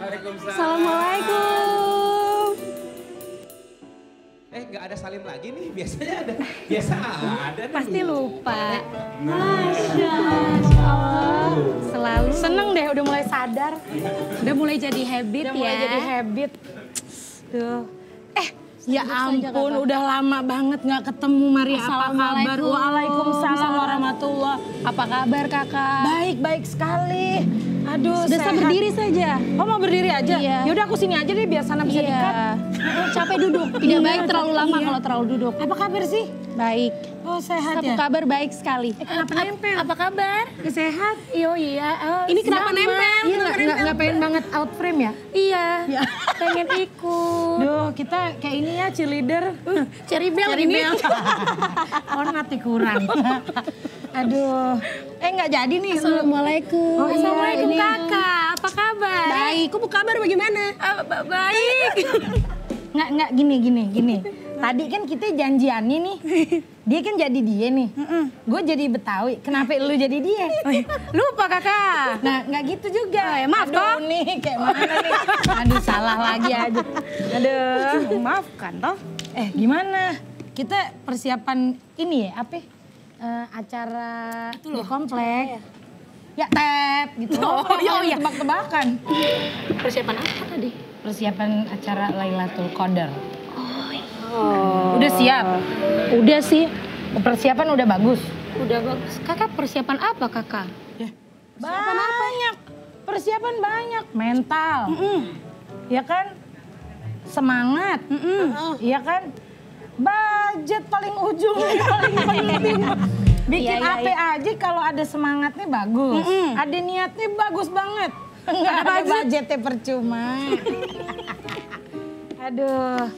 Assalamualaikum. Nggak ada salim lagi nih, biasanya ada. Biasa ada nih. Pasti lupa. Masya Allah. Selalu. Seneng deh udah mulai sadar. Udah mulai jadi habit ya. Udah mulai jadi habit. Tuh. Ya ampun, udah lama banget nggak ketemu Maria. Apa kabar? Waalaikumsalam warahmatullah. Apa kabar kakak? Baik sekali. Aduh, Bisa berdiri saja. Oh mau berdiri aja? Iya. Yaudah aku sini aja deh biar sana bisa dekat. Capek duduk. Tidak baik terlalu lama kalau terlalu duduk. Apa kabar sih? Baik. Oh sehat Apa ya? kabar baik sekali. Kenapa nempel? Apa kabar? Sehat? Iya. Ini kenapa nempel? Iya nggak pengen banget out frame ya? Iya. Pengen ikut. Duh kita kayak ini ya cheerleader. Ceribel ini. Oh nanti kurang. Aduh. Nggak jadi nih. Assalamualaikum. Oh, iya, Assalamualaikum ini. kakak. Apa kabar? Baik. Kok kabar bagaimana? Baik. Nggak gini. Tadi kan kita janjian nih. Dia kan jadi dia nih. Gue jadi Betawi. Kenapa lu jadi dia? Lupa kakak. Nah nggak gitu juga. Maaf toh. Nih kayak mana nih. Aduh salah lagi aja. Aduh. Maafkan toh. Gimana? Kita persiapan ini ya apa? Acara di komplek. Ya tap gitu. Oh iya. Tebak-tebakan. Persiapan apa tadi? Persiapan acara Lailatul Qadar. Oh. Udah siap? Udah sih. Persiapan udah bagus? Udah bagus. Kakak persiapan apa kakak? Banyak. Persiapan banyak. Mental. Ya kan? Semangat. Ya kan? Budget paling ujung paling penting. Bikin apa aja kalau ada semangatnya bagus. Ada niatnya bagus banget. Enggak ada budgetnya percuma. Aduh.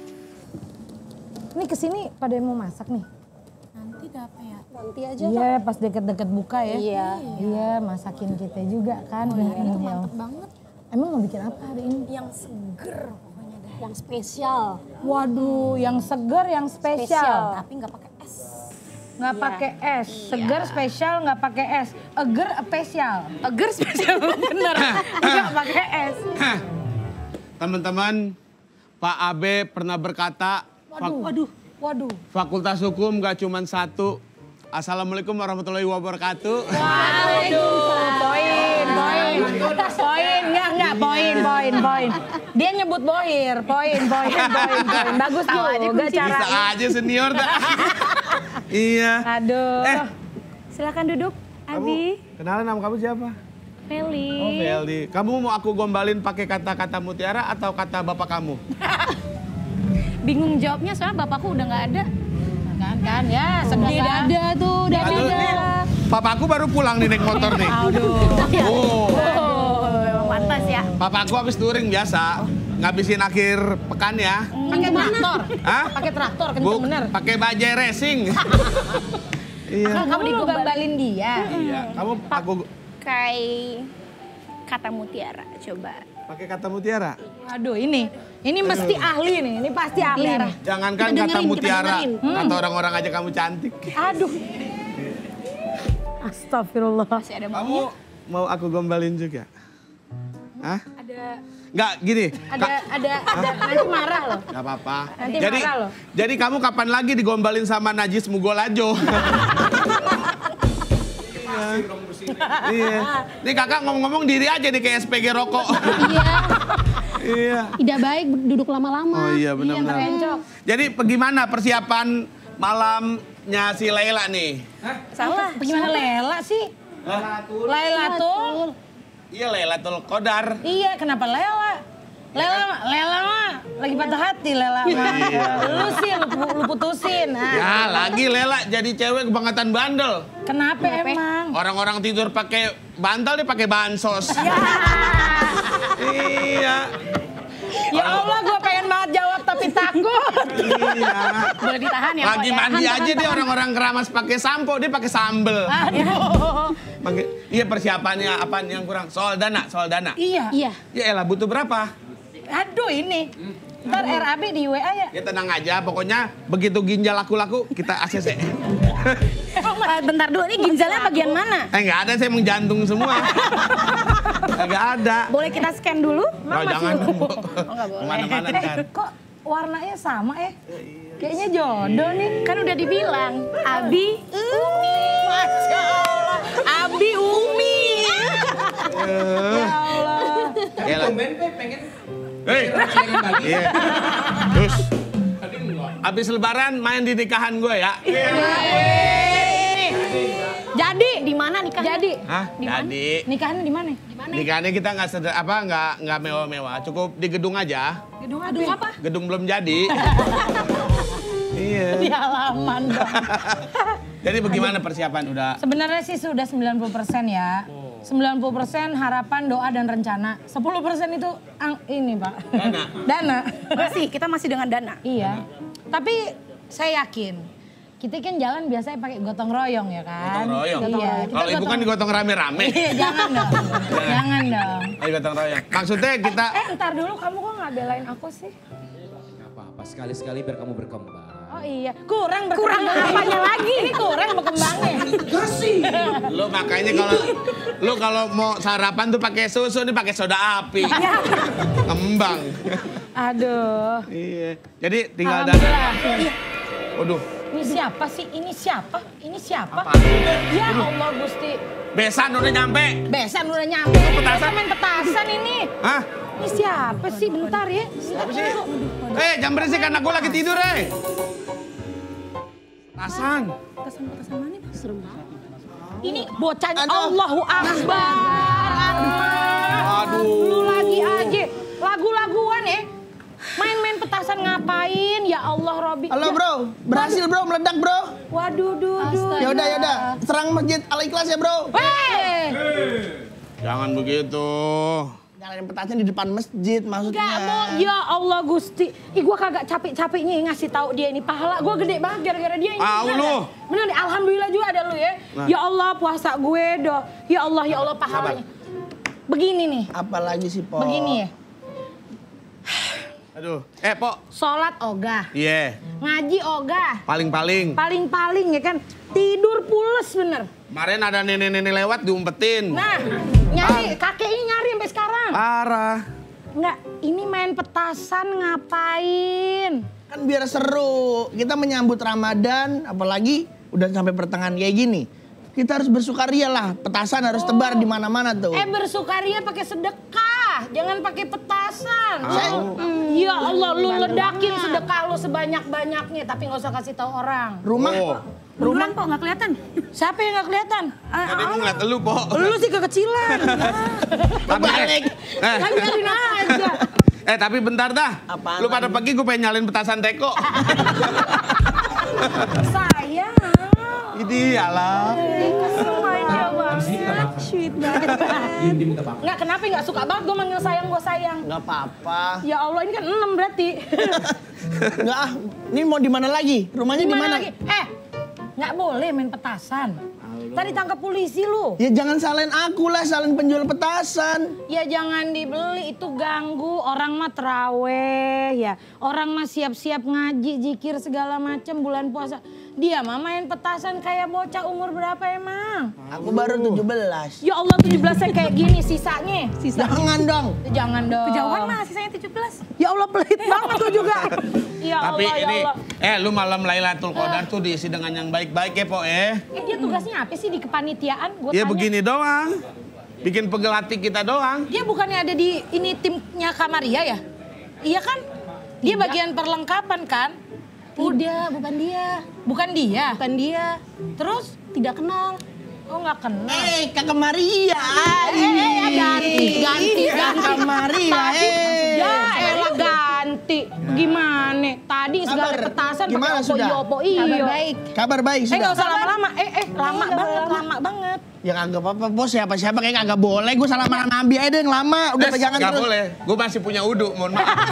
Ini kesini pada mau masak nih? Nanti apa ya? Nanti aja. Iya pas deket-deket buka ya. Iya. Masakin kita juga kan. Itu mantep banget. Emang mau bikin apa hari ini? Yang seger pokoknya deh. Yang spesial. Waduh, yang seger, yang spesial. Tapi nggak pakai es. Nggak pakai es, seger spesial nggak pakai es. Eger spesial. Eger spesial bener. Nggak pakai es. Teman-teman, Pak Abe pernah berkata, Waduh. Fakultas Hukum gak cuma satu. Assalamualaikum warahmatullahi wabarakatuh. Poin. Dia nyebut bohir, poin. Bagus juga cara. Bisa aja senior. Iya. Aduh. Silakan duduk, Abi. Kenalan nama kamu siapa? Feli. Oh, Feldi. Kamu mau aku gombalin pakai kata-kata mutiara atau kata bapak kamu? Bingung jawabnya soalnya bapakku udah nggak ada. Kan ya, sedih Udah dah. ada tuh, udah Aduh, ada. nih, papaku baru pulang nih naik motor nih. Oh. Pantas ya. Papaku habis touring biasa. Ngabisin akhir pekan ya. Pakai traktor. Hah? Pakai traktor kenceng bener. Pakai bajai racing. Iya. Kamu digombalin dia. Iya. Kamu aku Kayak kata mutiara, coba. pakai kata mutiara. Aduh ini mesti ahli nih, ini pasti ahli nih. Jangankan Kita kata dengerin, mutiara, kita kata orang-orang aja kamu cantik. Aduh. Astagfirullah. Masih ada Kamu mau aku gombalin juga? Hah? ada Nggak, gini. Ada nanti marah loh. Nggak apa-apa. Nanti marah loh. Jadi kamu kapan lagi digombalin sama Najis Mugolajo? Iya. Nih kakak ngomong-ngomong diri aja nih kayak SPG rokok. iya. Iya. Tidak baik duduk lama-lama. Oh iya benar-benar. Jadi bagaimana persiapan malamnya si Laila nih? Salah. Gimana Lela sih? Lailatul. Iya Lailatul Qadar. Iya, kenapa Lela? Lela mah lagi patah hati Lela mah. Iya. Lu sih lu putusin. Ya lagi Lela jadi cewek kebangetan bandel. Kenapa emang? Orang-orang tidur pakai bantal dia pakai bansos. Iya. Ya Allah, gue pengen banget jawab tapi takut. Iya. Boleh ditahan ya. Lagi mandi aja dia orang-orang keramas pakai sampo, dia pakai sambel. Aduh. Iya persiapannya apaan yang kurang? Soal dana. Iya. Ya elah butuh berapa? Aduh ini. Ntar RAB di WA ya. Ya tenang aja, pokoknya begitu ginjal laku-laku kita ACC. Emang Bentar dulu, ini ginjalnya bagian mana? Nggak ada, saya emang jantung semua. Nggak ada. Boleh kita scan dulu? Oh, jangan dong, Bu. Nggak boleh. Kemana-mana kan. Kok warnanya sama ya? Kayaknya jodoh nih. Kan udah dibilang, Abi Umi. Masya Allah. Abi Umi. Ya Allah. Ya lah. Tumben Pe, pengen Hei. pengen balik. Iya. Terus, Tadi enggak. abis lebaran main di nikahan gue ya. Jadi di mana nikahnya? Jadi, Hah? Jadi. nikahannya di mana? Nikahannya kita nggak mewah-mewah, cukup di gedung aja. Gedung apa? Gedung belum jadi. Iya. Di halaman dong. Jadi bagaimana persiapan udah? Sebenarnya sih sudah 90% ya. 90% harapan, doa, dan rencana. 10% itu ini Pak. Dana. Kita masih dengan dana. Iya. Tapi saya yakin. Kita kan jalan biasanya pakai gotong royong ya kan? Gotong royong? Iya. Kalau ibu kan digotong rame-rame. Iya, jangan dong. Jangan dong. Ayo gotong royong. Maksudnya kita... Entar dulu kamu kok nggak belain aku sih? Nggak apa-apa, sekali-sekali biar kamu berkembang. Oh iya, kurang apanya lagi? Ini kurang berkembangnya. Kasih. Lu makanya kalau mau sarapan tuh pakai susu, nih pakai soda api. Ngembang. Aduh. Iya. Jadi tinggal Alhamdulillah. Waduh. Ini siapa sih? Ini siapa? Ini siapa? Apa? Ya Allah Gusti. Besan udah nyampe. Besan udah nyampe. Petasan? Kita main petasan ini. Hah? Ini siapa sih? Bentar ya. Apa sih? Jangan berisik karena gue lagi tidur, Petasan. Petasan mana nih? Serem banget. Ini bocahnya Aduh. Allahu Akbar. Aduh. Lu lagi aja. Lagu-laguan ya. Main-main petasan ngapain? Ya Allah Robi. Halo Ya. bro, berhasil bro, meledak bro. Waduh, duduh. Yaudah, serang masjid Al-Ikhlas ya bro. Hei. Jangan begitu. Nyalain petasan di depan masjid maksudnya. Enggak mau, ya Allah Gusti. Gua kagak capek-capeknya ngasih tahu dia ini pahala. Gua gede banget gara-gara dia ini. Lu. Bener nih, alhamdulillah juga ada lu ya. Nah. Ya Allah puasa gue doh. Ya Allah pahalanya. Begini nih, Apalagi sih po. begini ya. Aduh. Pok. Sholat ogah, Iya. ngaji ogah. Paling-paling. Paling-paling ya kan, tidur pules bener. Kemarin ada nenek-nenek lewat diumpetin. Nah, nyari, kakek ini nyari sampai sekarang. Parah. Enggak, ini main petasan ngapain? Kan biar seru. Kita menyambut Ramadan, apalagi udah sampai pertengahan kayak gini. Kita harus bersukaria lah. Petasan harus tebar di mana-mana tuh. Bersukaria pakai sedekah, jangan pakai petasan. Oh. Ya Allah, lu ledakin sedekah lu sebanyak-banyaknya, tapi nggak usah kasih tahu orang. Rumah, Oh. Rumah kok nggak kelihatan? Siapa yang nggak kelihatan? Tapi gue ngeliat lu, Pok. Lu sih kekecilan. Tapi, Biarin aja. tapi bentar dah. Apaan Lu pada pergi gue pengen nyalin petasan teko. Sayang. Idealah. Manja banget. Sweet banget. Diem minta maaf. Nggak, kenapa nggak suka banget gue manggil sayang, gue sayang. nggak apa-apa. Ya Allah, ini kan 6 berarti. Nggak ah, ini mau di mana lagi? Rumahnya di mana? lagi? Nggak boleh main petasan. Tadi tangkap polisi lu. Ya jangan salahin aku lah, salahin penjual petasan. Ya jangan dibeli, itu ganggu. Orang mah terawih ya. Orang mah siap-siap ngaji, zikir segala macam bulan puasa. Dia mah main petasan kayak bocah umur berapa emang? Aku baru 17. Ya Allah 17-nya kayak gini sisanya. Jangan dong. Jangan dong. Kejauhan mah sisanya 17. Ya Allah pelit banget tuh juga. Ya Tapi Allah, ya ini, Allah. lu malam Lailatul Qadar tuh diisi dengan yang baik-baik ya, Pok, Dia tugasnya apa sih di kepanitiaan? Gua Ya tanya. begini doang. Bikin pegel hati kita doang. Dia bukannya ada di ini timnya Kamaria ya? Iya kan? Dia bagian perlengkapan kan? Tidak, bukan dia. Bukan dia? Bukan dia. Terus? Tidak kenal. Oh nggak kenal. Kakak Maria. Ganti. Kakak Maria. Ya elah ganti. Gimana? Tadi segala Kabar. petasan Gimana pakai sudah? opo Kabar iyo. baik. Kabar baik sudah. Nggak usah lama-lama. Lama banget. Ya kagak apa-apa bos, siapa-siapa kayak kagak boleh. Gue salah sama Nabi aja deh yang lama. Udah pegangan Gak terus. boleh. Gue masih punya uduk, mohon maaf.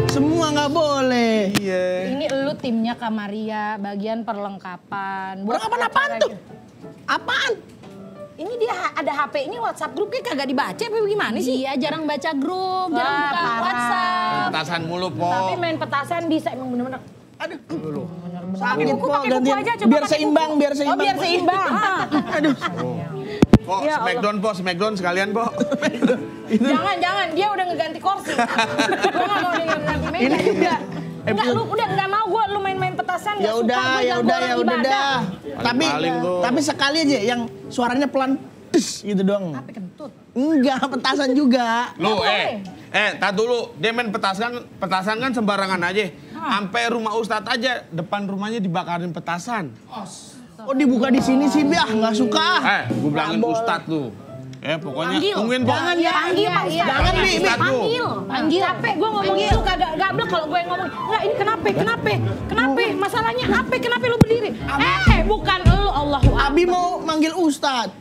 Semua nggak boleh. Iya. Ini lu timnya Kamaria, bagian perlengkapan. Perlengkapan apaan acara tuh? gitu. Apaan? Ini dia ada HP ini WhatsApp grupnya kagak dibaca apa gimana sih? Iya, jarang baca grup, jarang Wah, buka parah. WhatsApp. Petasan mulu, Tapi Pok. main petasan bisa emang bener-bener. Aduh. Bener-bener Sakit kuku, po, pakai kuku gantian. aja, coba Biar pakai seimbang, biar Oh seimbang. biar seimbang. Aduh. Po, Smackdown po, Smackdown sekalian po. Jangan, dia udah ngeganti kursi. Gue gak mau dia ngeganti meja juga. Enggak, lu udah nggak mau gue, lu main-main petasan. Ya udah dah. Tapi sekali aja yang suaranya pelan, tes gitu doang. Tapi kentut. Enggak, petasan juga. Lu, tar dulu. Dia main petasan kan sembarangan aja. Sampai rumah Ustadz aja, depan rumahnya dibakarin petasan. Oh dibuka di sini sih, biah nggak suka. Gue bilangin Ustadz tuh. Pokoknya tungguin po. Jangan ya, jangan Bi. Panggil. Capek gue ngomong itu kagak gablek kalau gue ngomong. Enggak, ini kenapa? Masalahnya apa? Kenapa lu berdiri? Bukan lu, Allahu Akbar. Abi mau manggil Ustadz.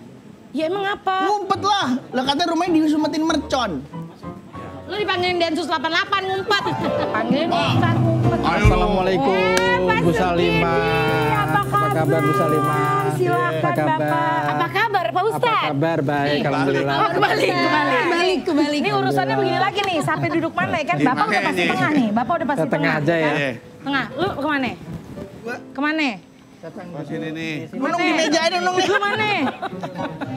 Ya emang apa? Ngumpet lah. Lah katanya rumahnya disumetin mercon. Lu dipanggilin Densus 88 ngumpet. Panggilin Ustaz ngumpet. Assalamualaikum Pak Bu Salimah. Sugidi, apa kabar Bu Salimah? Silakan Apa kabar? Bapak. Apa kabar Pak Apa Ustaz? kabar? Baik, alhamdulillah. Oh, kembali. Ini urusannya begini lagi nih, sampai duduk mana ya kan? Bapak udah pasti tengah nih. Bapak udah pasti Ke tengah aja ya. kan? Tengah. Lu kemana? Kemana? Di sini nih. Nung di meja ini, Nung nih. Lu mana?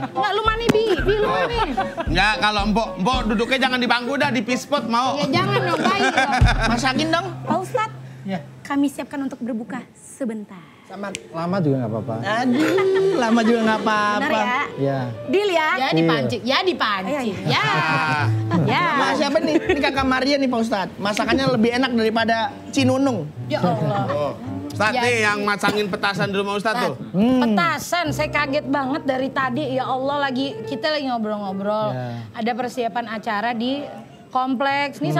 Enggak, lu mana Bi? Bi lu mana? Enggak, kalau Mbok duduknya jangan di bangku dah, di pispot mau. Ya jangan dong, baik dong. Masakin dong. Pak Ustadz, Ya. kami siapkan untuk berbuka sebentar. Sama. Lama juga nggak apa-apa. Aduh, lama juga nggak apa-apa. Benar ya? Ya. Deal ya? Ya dipancing, ya. Ya. Nah, siapa nih? Ini kakak Maria nih Pak Ustadz. Masakannya lebih enak daripada Cinunung. Ya Allah. Ustadz nih yang masangin petasan di rumah Ustadz tuh. Petasan, saya kaget banget dari tadi. Ya Allah, kita lagi ngobrol-ngobrol. Ya. Ada persiapan acara di kompleks. Ini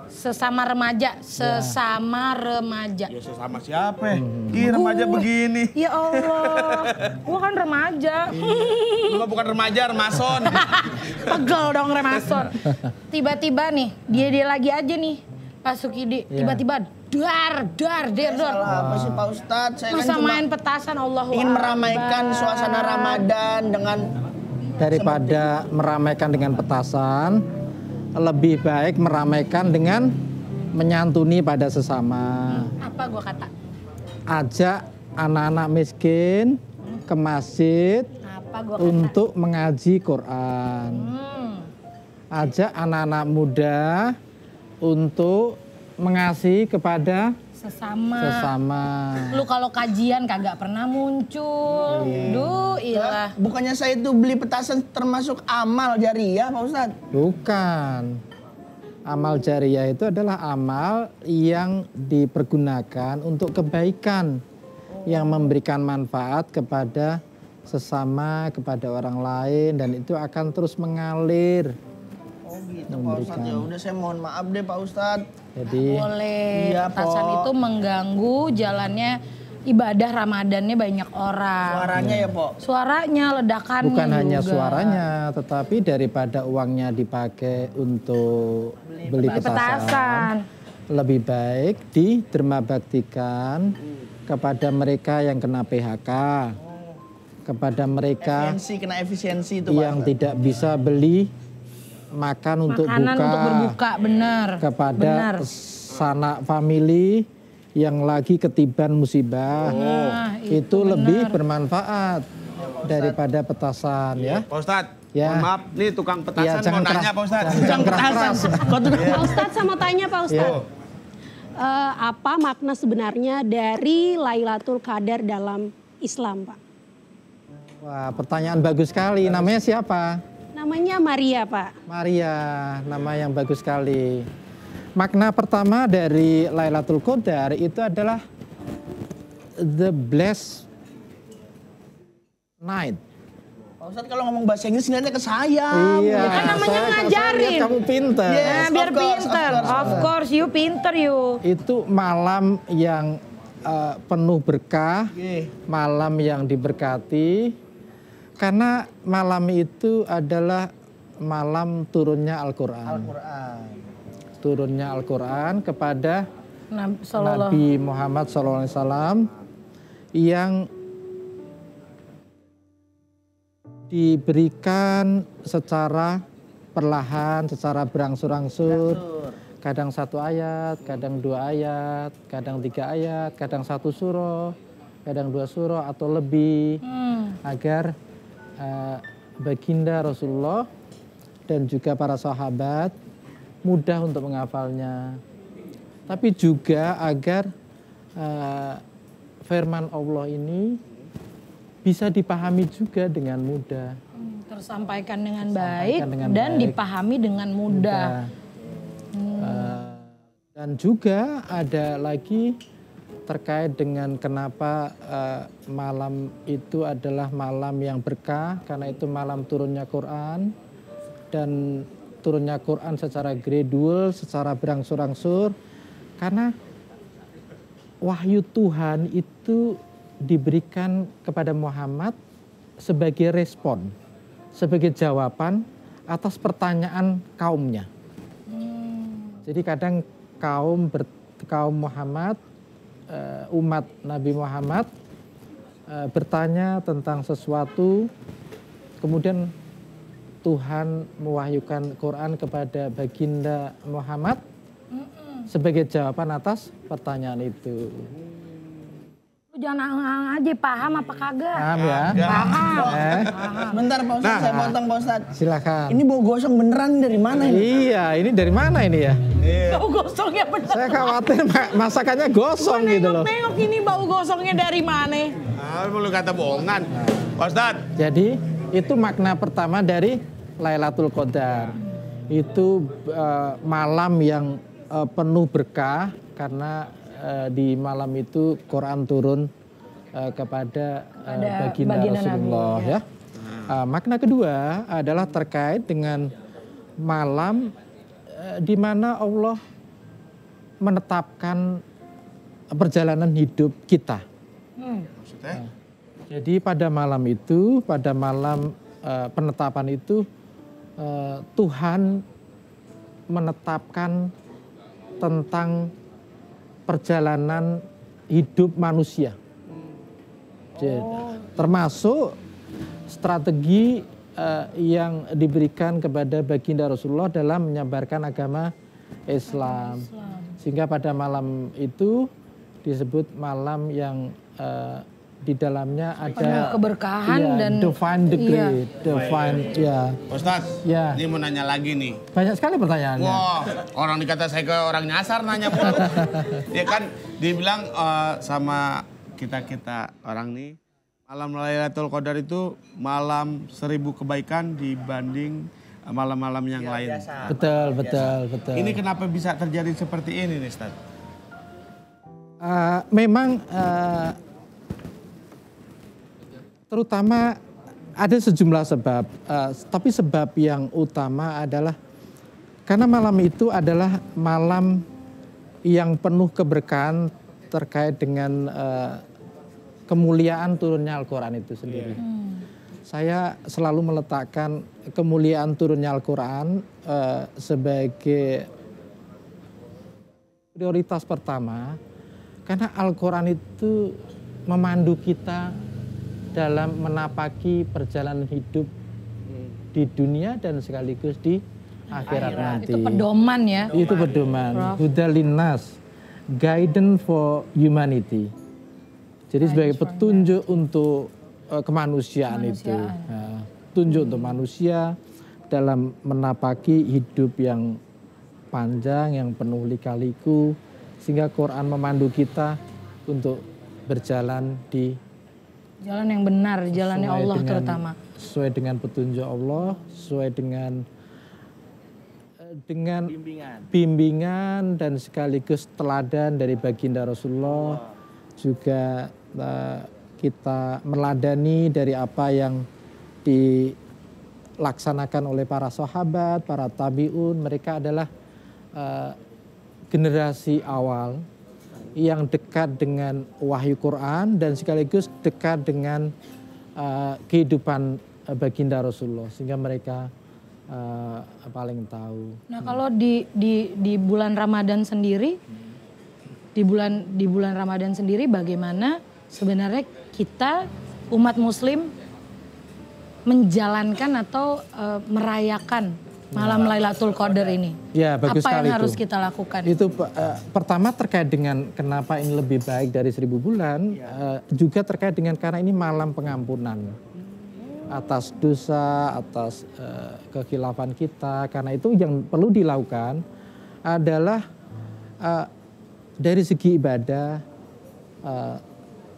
sesama remaja. Ya sesama siapa? Remaja begini. Ya Allah, gua kan remaja. Lu mah bukan remaja, remason. Pegel dong remason. Tiba-tiba nih, dia lagi aja nih. Pak Sugidi, tiba-tiba dar. Salah apa sih Pak Ustadz? Saya Masa kan cuma main petasan, Allahu ingin Akbar. meramaikan suasana Ramadan dengan Daripada meramaikan dengan petasan, lebih baik meramaikan dengan menyantuni pada sesama. Apa gua kata? Ajak anak-anak miskin ke masjid Apa gua kata? untuk mengaji Quran. Ajak anak-anak muda untuk mengasihi kepada sesama. Lu kalau kajian kagak pernah muncul. Duh, ilah. bukannya saya itu beli petasan termasuk amal jariah Pak Ustadz? Bukan. Amal jariah itu adalah amal yang dipergunakan untuk kebaikan. Yang memberikan manfaat kepada sesama, kepada orang lain. Dan itu akan terus mengalir. Oh gitu Pak Ustadz, ya udah saya mohon maaf deh Pak Ustadz. Jadi Boleh, Iya, petasan Po. itu mengganggu jalannya ibadah Ramadannya banyak orang. Suaranya ya Pak. Suaranya, ledakannya bukan hanya juga. suaranya, tetapi daripada uangnya dipakai untuk beli petasan, lebih baik didermabaktikan kepada mereka yang kena PHK, kepada mereka Kena efisiensi itu Pak yang Ustadz. tidak bisa beli makan untuk Makanan buka, untuk berbuka, benar. kepada Benar. sanak famili yang lagi ketiban musibah. Itu lebih bermanfaat daripada petasan ya. Pak Ustadz, Ya. mohon maaf nih tukang petasan Ya, mau jangan nanya keras. Pak Ustadz. Jangan keras-keras. Pak Ustadz saya mau tanya Pak Ustadz. Apa makna sebenarnya dari Lailatul Qadar dalam Islam Pak? Wah, pertanyaan bagus sekali. Namanya siapa? Namanya Maria Pak. Maria, nama yang bagus sekali. Makna pertama dari Lailatul Qadar itu adalah the blessed night. Pak Ustadz kalau ngomong bahasa Inggris lihatnya ke saya. Iya, kan namanya saya- kalau saya ngajarin. lihat kamu pinter. Yes. Nah, biar Of course, pinter. Of course, you pinter you. Itu malam yang penuh berkah, Oke. malam yang diberkati. Karena malam itu adalah malam turunnya Al-Quran. Turunnya Al-Quran kepada Nabi Muhammad SAW yang diberikan secara perlahan, secara berangsur-angsur kadang 1 ayat, kadang 2 ayat, kadang 3 ayat, kadang 1 surah, kadang 2 surah atau lebih, agar baginda Rasulullah dan juga para sahabat mudah untuk menghafalnya. Tapi juga agar firman Allah ini bisa dipahami juga dengan mudah. Tersampaikan dengan baik dan dipahami dengan mudah. Dan juga ada lagi terkait dengan kenapa malam itu adalah malam yang berkah, karena itu malam turunnya Quran, dan turunnya Quran secara gradual, secara berangsur-angsur, karena wahyu Tuhan itu diberikan kepada Muhammad sebagai respon, sebagai jawaban atas pertanyaan kaumnya. Jadi kadang kaum Muhammad, umat Nabi Muhammad bertanya tentang sesuatu, kemudian Tuhan mewahyukan Quran kepada baginda Muhammad sebagai jawaban atas pertanyaan itu. Jangan aja paham apa kagak. Paham ya? Paham. Bentar Pak Ustadz, saya potong Pak Ustadz. Silakan. Ini bau gosong beneran dari mana ini? Iya, ini dari mana ini ya? Bau gosongnya bener. Saya khawatir masakannya gosong gitu loh. Nengok ini bau gosongnya dari mana? Perlu kata bohongan. Pak Ustadz. Jadi itu makna pertama dari Lailatul Qadar. Itu malam yang penuh berkah, karena di malam itu Quran turun kepada baginda Rasulullah ya. Makna kedua adalah terkait dengan malam di mana Allah menetapkan perjalanan hidup kita. Maksudnya? Jadi pada malam itu, pada malam penetapan itu, Tuhan menetapkan tentang perjalanan hidup manusia. Termasuk strategi yang diberikan kepada baginda Rasulullah dalam menyebarkan agama Islam. Sehingga pada malam itu disebut malam yang di dalamnya ada keberkahan dan divine degree, divine ya. Ustadz, ya. Ini mau nanya lagi nih. Banyak sekali pertanyaannya. Wah, orang dikata saya ke orang nyasar nanya mulu. Ya kan, dibilang sama kita orang nih, malam Lailatul Qadar itu malam 1000 kebaikan dibanding malam-malam yang lain. Betul. Ini kenapa bisa terjadi seperti ini nih, Ustadz? Memang terutama ada sejumlah sebab, tapi sebab yang utama adalah karena malam itu adalah malam yang penuh keberkahan terkait dengan kemuliaan turunnya Al-Quran itu sendiri. Saya selalu meletakkan kemuliaan turunnya Al-Quran sebagai prioritas pertama, karena Al-Quran itu memandu kita dalam menapaki perjalanan hidup di dunia dan sekaligus di akhirat nanti. Itu pedoman ya. Itu pedoman. Huda linnas, guidance for humanity. Jadi sebagai petunjuk untuk kemanusiaan itu. Nah, tunjuk untuk manusia dalam menapaki hidup yang panjang, yang penuh lika-liku. Sehingga Quran memandu kita untuk berjalan di jalan yang benar, jalannya Allah terutama. Sesuai dengan petunjuk Allah, sesuai dengan bimbingan dan sekaligus teladan dari baginda Rasulullah. Juga kita meladani dari apa yang dilaksanakan oleh para sahabat, para tabi'un. Mereka adalah generasi awal yang dekat dengan wahyu Quran dan sekaligus dekat dengan kehidupan baginda Rasulullah, sehingga mereka paling tahu. Nah, kalau di bulan Ramadan sendiri, di bulan Ramadan sendiri bagaimana sebenarnya kita umat Muslim menjalankan atau merayakan malam Lailatul Qadar ini? Ya, bagus apa sekali yang harus itu. kita lakukan? Itu pertama terkait dengan kenapa ini lebih baik dari 1000 bulan, juga terkait dengan karena ini malam pengampunan atas dosa, atas kekhilafan kita. Karena itu yang perlu dilakukan adalah dari segi ibadah,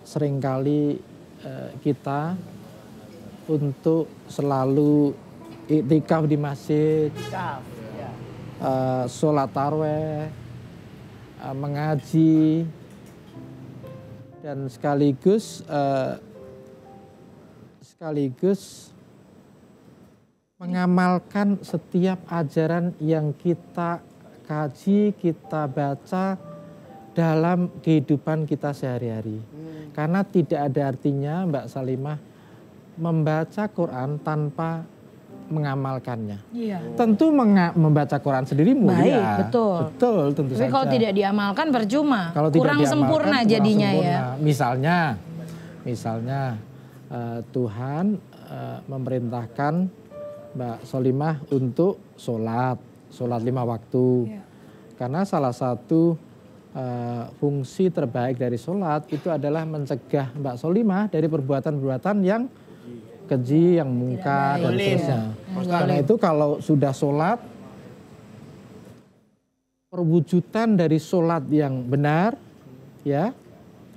seringkali kita untuk selalu iktikaf di masjid, sholat tarawih, mengaji, dan sekaligus mengamalkan setiap ajaran yang kita kaji, kita baca dalam kehidupan kita sehari-hari. Karena tidak ada artinya, Mbak Salimah, membaca Quran tanpa mengamalkannya. Iya. Tentu membaca Quran sendiri mulia. Baik, betul. Betul, tentu Tapi saja. kalau tidak diamalkan percuma. Kalau tidak kurang diamalkan, sempurna kurang jadinya sempurna. ya. Misalnya Tuhan memerintahkan Mbak Solimah untuk sholat 5 waktu. Iya. Karena salah satu fungsi terbaik dari sholat itu adalah mencegah Mbak Solimah dari perbuatan-perbuatan yang keji, yang mungkar, dan seterusnya. Karena itu kalau sudah sholat, perwujudan dari sholat yang benar, ya,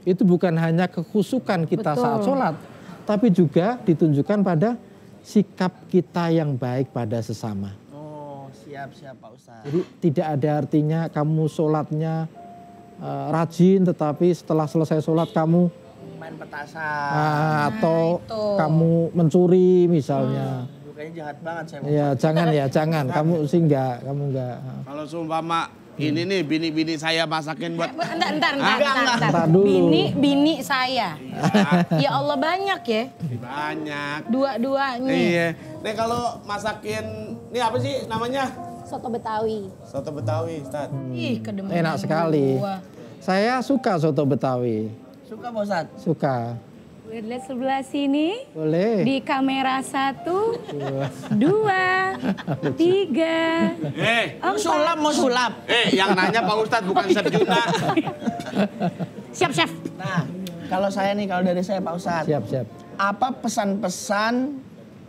itu bukan hanya kekhusyukan kita saat sholat, tapi juga ditunjukkan pada sikap kita yang baik pada sesama. Oh, siap Pak Ustadz. Jadi tidak ada artinya kamu sholatnya rajin, tetapi setelah selesai sholat kamu Main petasan. atau kamu mencuri misalnya. Kayaknya jahat banget saya. Ya jangan. Kamu sih enggak. Kalau seumpama ini nih bini-bini saya masakin buat... Entar dulu. Bini saya. Ya Allah banyak ya. Banyak. Dua-duanya. Iya. Nih kalau masakin, ini apa sih namanya? Soto Betawi. Soto Betawi, Ustaz. Ih, kedemen. Enak sekali. Gua. Saya suka soto Betawi. Suka Pak Ustadz? Suka. Lihat sebelah sini. Boleh. Di kamera 1, 2, 3. Mau sulap. Yang nanya Pak Ustadz bukan Chef Juna. Siap, Chef. Nah, kalau dari saya Pak Ustadz. Siap. Apa pesan-pesan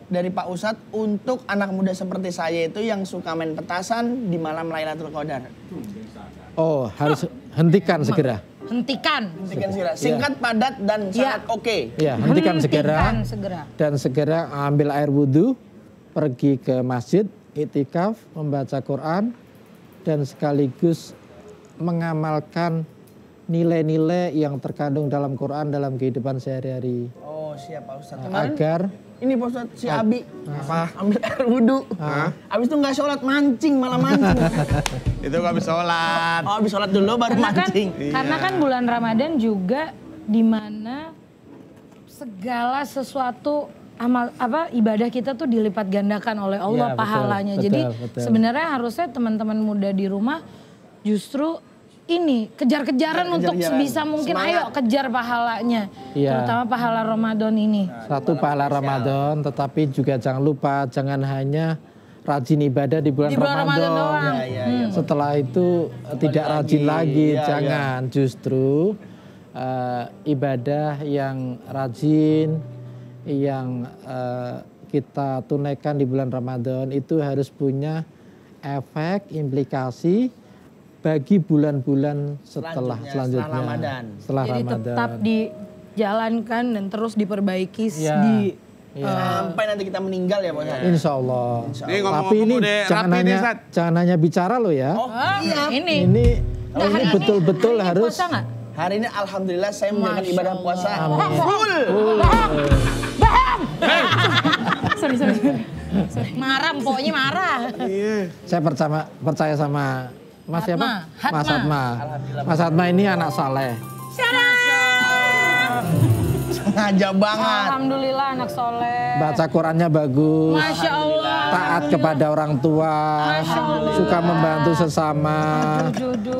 dari Pak Ustadz untuk anak muda seperti saya itu yang suka main petasan di malam Lailatul Qadar? Oh, harus hentikan segera. Hentikan segera. Singkat, padat, dan sangat oke. Ya, hentikan segera. Dan segera ambil air wudhu, pergi ke masjid, iktikaf, membaca Quran, dan sekaligus mengamalkan nilai-nilai yang terkandung dalam Quran dalam kehidupan sehari-hari. Oh, siap Pak Ustadz. Agar ini Pak Ustadz, si Abi ambil air wudhu. Abis itu nggak sholat, malah mancing. Itu gak habis sholat. Oh, habis sholat dulu baru mancing. Karena kan bulan Ramadan juga dimana segala sesuatu ibadah kita tuh dilipat gandakan oleh Allah pahalanya. Jadi sebenarnya harusnya teman-teman muda di rumah justru ini kejar-kejaran untuk sebisa mungkin. Semangat. Ayo kejar pahalanya, terutama pahala Ramadan ini. Satu pahala Ramadan, tetapi juga jangan lupa jangan hanya rajin ibadah di bulan Ramadan doang. Setelah itu tidak rajin lagi, jangan. Justru ibadah yang rajin, yang kita tunaikan di bulan Ramadan itu harus punya efek, implikasi bagi bulan-bulan setelah selanjutnya. Setelah Jadi Ramadan. tetap dijalankan dan terus diperbaiki sampai nanti kita meninggal ya Pak. Insya Allah. Tapi ini jangan hanya bicara loh ya. Oh iya. Ini betul-betul harus. Hari ini alhamdulillah saya menjalankan ibadah puasa. Full. Sorry. Marah, pokoknya marah. Saya percaya sama Mas siapa? Mas Hatma. Mas Hatma ini anak saleh. Sengaja banget. Alhamdulillah anak soleh. Baca Qurannya bagus. Masya Allah. Taat kepada orang tua. Masya Allah. Suka membantu sesama.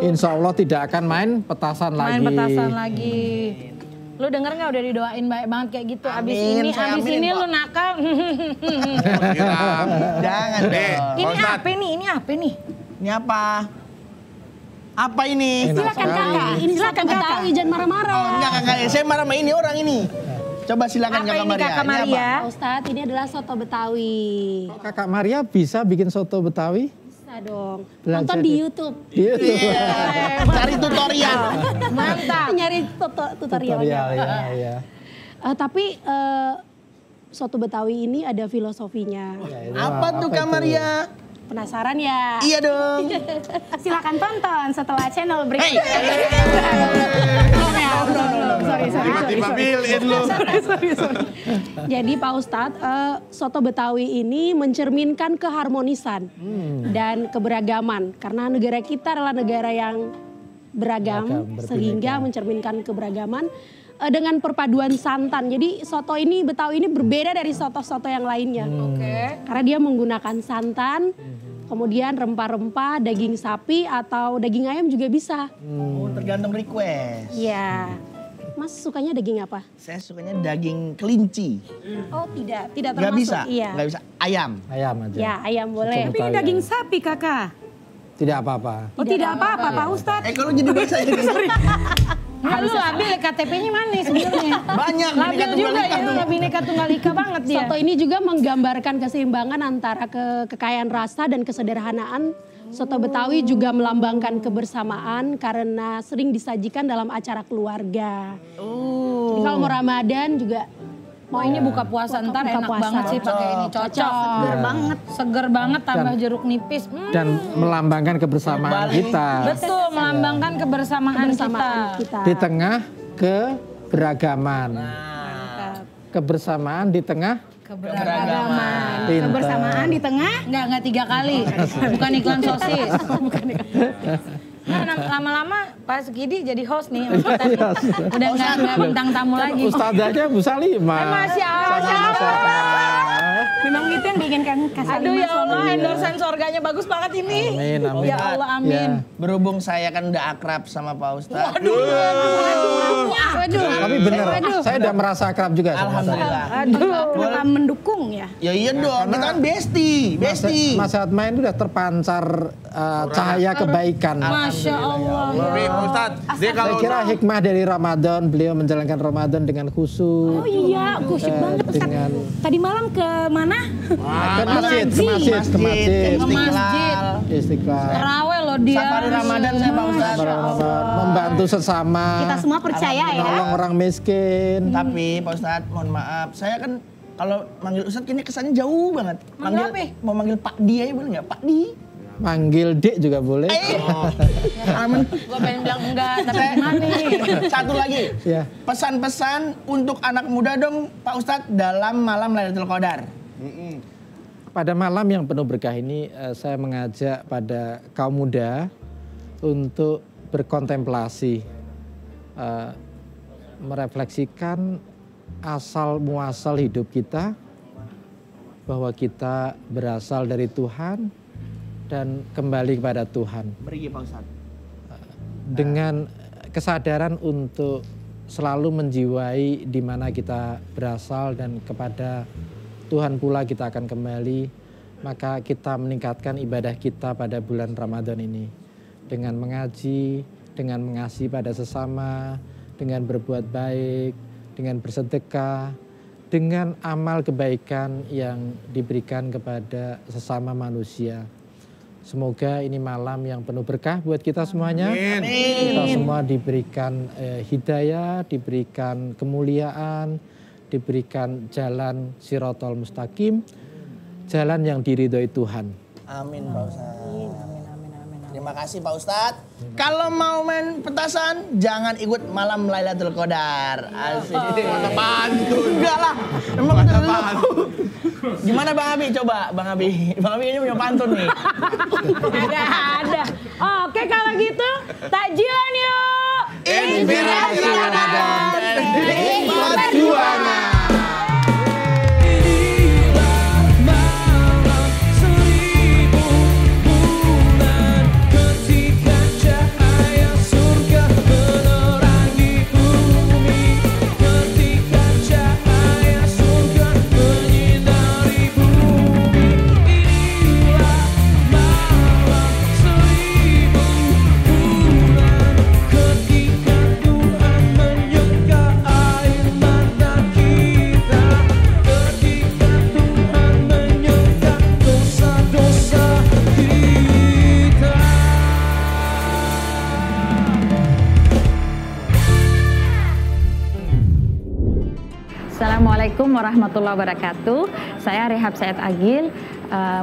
Insya Allah tidak akan main petasan lagi. Lu denger nggak udah didoain baik banget kayak gitu. Abis Amin, ini, saya abis aminin, ini Pak. lu nakal. Jangan dong. Ini apa nih? Ini apa nih? Ini apa? Apa ini? Silakan kakak, ini silakan Betawi, jangan marah-marah. Oh enggak kakak, saya marah sama ini orang ini. Coba silakan Apa kakak ini Maria. Kakak Ini apa? Maria? Pak Ustadz, ini adalah soto Betawi. Kakak Maria bisa bikin soto Betawi? Bisa dong. Belajar Nonton di- di YouTube. Gitu. Cari tutorial. Mantap. Nyari tutorialnya. Tutorial ya. Tapi soto Betawi ini ada filosofinya. Apa tuh Kak Maria? Penasaran ya? Iya dong. Silakan tonton setelah channel Hey. berikutnya. Tiba-tiba bilin lu. Jadi Pak Ustadz, soto Betawi ini mencerminkan keharmonisan dan keberagaman. Karena negara kita adalah negara yang beragam, Beragam, sehingga mencerminkan keberagaman dengan perpaduan santan. Jadi soto ini Betawi ini berbeda dari soto-soto yang lainnya. Karena dia menggunakan santan, kemudian rempah-rempah, daging sapi atau daging ayam juga bisa. Oh, tergantung request. Iya. Mas sukanya daging apa? Saya sukanya daging kelinci. Oh tidak Nggak termasuk. bisa, Iya. nggak bisa. Ayam. Ayam aja. Ya ayam boleh. Soto Tapi ini Betawi daging ayam. sapi kakak. Tidak apa-apa. Oh tidak apa-apa Pak Ustadz. Kalau jadi bahasa ini Nggak, lu labil KTP-nya mana sebenarnya? banyak. Labil Bineka Tunggal juga Ika ya, tuh. Bineka Tunggal Ika banget dia. Soto ini juga menggambarkan keseimbangan antara kekayaan rasa dan kesederhanaan. Soto Betawi juga melambangkan kebersamaan karena sering disajikan dalam acara keluarga. Jadi kalau mau Ramadan juga Mau ini buka puasa ntar Buka enak puasa. banget sih pakai ini. Cocok. Seger banget. Seger banget tambah jeruk nipis. Dan melambangkan kebersamaan kita. Betul, melambangkan kebersamaan kita. Di tengah keberagaman. Kebersamaan di tengah keberagaman. pintar. Kebersamaan di tengah. Enggak 3 kali. Bukan iklan sosis. Nah, lama-lama Pak Sukidi jadi host nih. Udah nggak bintang tamu lagi. Ustazahnya Bu Salimah. Masya Allah. Memang itu yang diinginkan Kak Aduh Salimah ya Allah, suaminya. endorsean surganya bagus banget ini. Amin, amin. Ya Allah, amin. Ya. Berhubung saya kan udah akrab sama Pak Ustadz. Tapi bener, saya udah merasa akrab juga sama saya. Alhamdulillah. Kenapa mendukung ya? Ya iya dong, kita kan bestie. Mas Atma ini udah terpancar cahaya kebaikan. Masya Allah. Tapi Pak Ustadz, dia Saya kalau kira hikmah dari Ramadan, beliau menjalankan Ramadan dengan khusyuk. Oh iya, kusyuk banget Ustadz. Dengan Tadi malam ke mana? ke masjid, ke masjid, ke masjid. Ke masjid. Istiqlal. Terawih loh dia. Safari Ramadan saya Pak Ustadz. Membantu sesama. Kita semua percaya ya. Menolong orang miskin. Tapi Pak Ustadz, mohon maaf, saya kan kalau manggil Ustadz kini kesannya jauh banget. Manggil apa? Mau manggil Pak Di aja boleh nggak? Pak Di. Manggil Dek juga boleh. Aman. Gue pengen bilang enggak, tapi gimana nih? Satu lagi. Ya. Pesan-pesan untuk anak muda dong Pak Ustadz dalam malam Lailatul Qadar. Pada malam yang penuh berkah ini, saya mengajak pada kaum muda untuk berkontemplasi, merefleksikan asal muasal hidup kita, bahwa kita berasal dari Tuhan dan kembali kepada Tuhan. Beri Pak Ustadz. Dengan kesadaran untuk selalu menjiwai di mana kita berasal dan kepada Tuhan pula kita akan kembali, maka kita meningkatkan ibadah kita pada bulan Ramadan ini dengan mengaji, dengan mengasihi pada sesama, dengan berbuat baik, dengan bersedekah, dengan amal kebaikan yang diberikan kepada sesama manusia. Semoga ini malam yang penuh berkah buat kita semuanya. Kita semua diberikan hidayah, diberikan kemuliaan, diberikan jalan Shirathol Mustaqim, jalan yang diridhoi Tuhan. Amin Pak Ustadz. Terima kasih Pak Ustadz. Kalau mau main petasan, jangan ikut malam Lailatul Qadar. Asik. Enggak lah. Emang gimana Bang Abi? Coba Bang Abi. Bang Abi ini punya pantun nih. Ada. Oke kalau gitu, takjilan yuk. Inspirasi Ramadan. perjuangan. warahmatullahi wabarakatuh. Saya Rehab Said Agil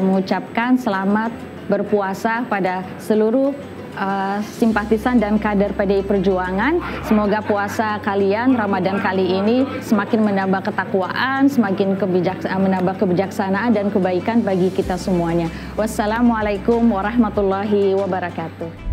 mengucapkan selamat berpuasa pada seluruh simpatisan dan kader PDI Perjuangan. Semoga puasa kalian Ramadan kali ini semakin menambah ketakwaan, semakin menambah kebijaksanaan dan kebaikan bagi kita semuanya. Wassalamualaikum warahmatullahi wabarakatuh.